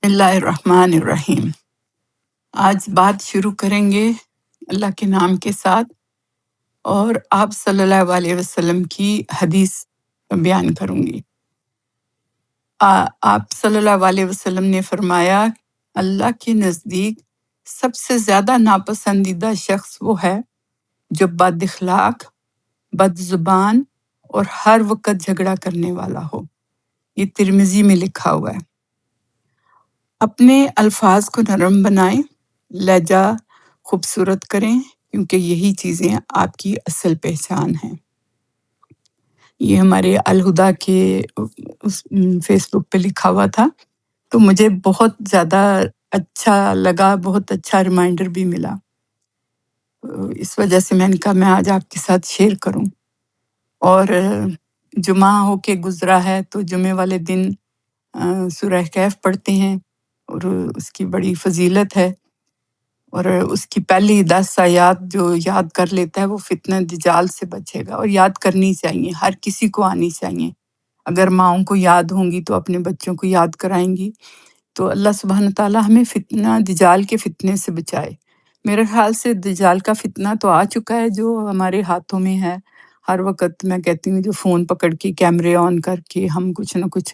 اللہ الرحمن الرحیم۔ آج بات شروع کریں گے اللہ کے نام کے ساتھ، اور آپ صلی اللہ علیہ وسلم کی حدیث بیان کروں گی۔ آپ صلی اللہ علیہ وسلم نے فرمایا، اللہ کے نزدیک سب سے زیادہ ناپسندیدہ شخص وہ ہے جو بد اخلاق، بد زبان اور ہر وقت جھگڑا کرنے والا ہو۔ یہ ترمذی میں لکھا ہوا ہے۔ اپنے الفاظ کو نرم بنائیں، لہجہ خوبصورت کریں، کیونکہ یہی چیزیں آپ کی اصل پہچان ہیں۔ یہ ہمارے الہدا کے فیس بک پہ لکھا ہوا تھا، تو مجھے بہت زیادہ اچھا لگا، بہت اچھا ریمائنڈر بھی ملا۔ اس وجہ سے میں نے کہا میں آج آپ کے ساتھ شیئر کروں۔ اور جمعہ ہو کے گزرا ہے، تو جمعے والے دن سورہ کہف پڑھتے ہیں، اور اس کی بڑی فضیلت ہے۔ اور اس کی پہلی 10 آیات جو یاد کر لیتا ہے وہ فتنہ دجال سے بچے گا، اور یاد کرنی چاہیے، ہر کسی کو آنی چاہیے۔ اگر ماؤں کو یاد ہوں گی تو اپنے بچوں کو یاد کرائیں گی، تو اللہ سبحانہ تعالیٰ ہمیں فتنہ دجال کے فتنے سے بچائے۔ میرے خیال سے دجال کا فتنہ تو آ چکا ہے، جو ہمارے ہاتھوں میں ہے۔ ہر وقت میں کہتی ہوں، جو فون پکڑ کے کیمرے آن کر کے ہم کچھ نہ کچھ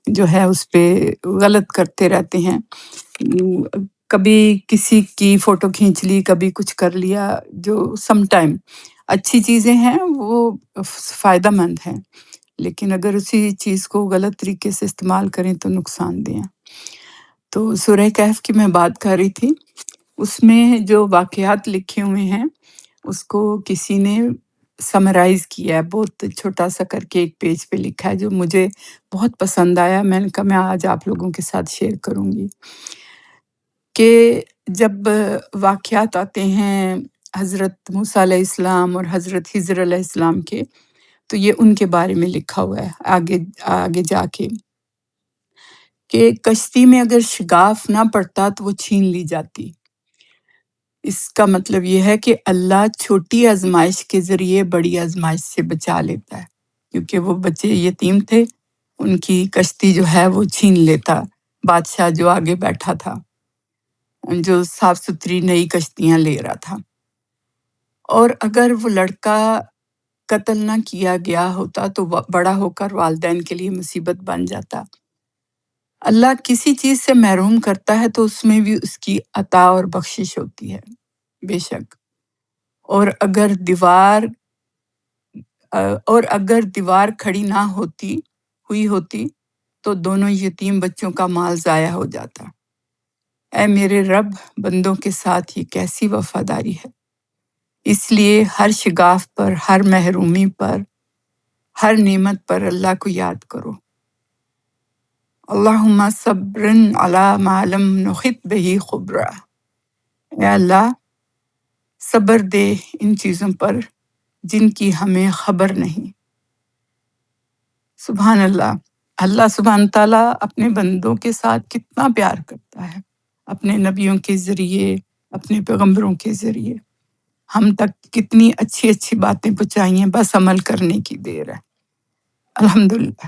جو ہے اس پہ غلط کرتے رہتے ہیں۔ کبھی کسی کی فوٹو کھینچ لی، کبھی کچھ کر لیا، جو سم ٹائم اچھی چیزیں ہیں وہ فائدہ مند ہیں، لیکن اگر اسی چیز کو غلط طریقے سے استعمال کریں تو نقصان دہ ہیں۔ تو سورہ کہف کی میں بات کر رہی تھی، اس میں جو واقعات لکھے ہوئے ہیں اس کو کسی نے سمرائز کیا ہے، بہت چھوٹا سا کر کے ایک پیج پہ لکھا ہے، جو مجھے بہت پسند آیا۔ میں نے کہا میں آج آپ لوگوں کے ساتھ شیئر کروں گی کہ جب واقعات آتے ہیں حضرت موسیٰ علیہ السلام اور حضرت خضر علیہ السلام کے، تو یہ ان کے بارے میں لکھا ہوا ہے آگے جا کے، کہ کشتی میں اگر شگاف نہ پڑتا تو وہ چھین لی جاتی۔ اس کا مطلب یہ ہے کہ اللہ چھوٹی آزمائش کے ذریعے بڑی آزمائش سے بچا لیتا ہے، کیونکہ وہ بچے یتیم تھے، ان کی کشتی جو ہے وہ چھین لیتا بادشاہ جو آگے بیٹھا تھا، جو صاف ستھری نئی کشتیاں لے رہا تھا۔ اور اگر وہ لڑکا قتل نہ کیا گیا ہوتا تو بڑا ہو کر والدین کے لیے مصیبت بن جاتا۔ اللہ کسی چیز سے محروم کرتا ہے تو اس میں بھی اس کی عطا اور بخشش ہوتی ہے، بے شک۔ اور اگر دیوار کھڑی نہ ہوئی ہوتی تو دونوں یتیم بچوں کا مال ضائع ہو جاتا۔ اے میرے رب، بندوں کے ساتھ یہ کیسی وفاداری ہے۔ اس لیے ہر شگاف پر، ہر محرومی پر، ہر نعمت پر اللہ کو یاد کرو۔ اللہم صبرن علی ما لم نحط بہ خبرا۔ اے اللہ، صبر دے ان چیزوں پر جن کی ہمیں خبر نہیں۔ سبحان اللہ، اللہ سبحانہ تعالیٰ اپنے بندوں کے ساتھ کتنا پیار کرتا ہے، اپنے نبیوں کے ذریعے، اپنے پیغمبروں کے ذریعے ہم تک کتنی اچھی اچھی باتیں پہنچائی ہیں، بس عمل کرنے کی دیر ہے۔ الحمدللہ۔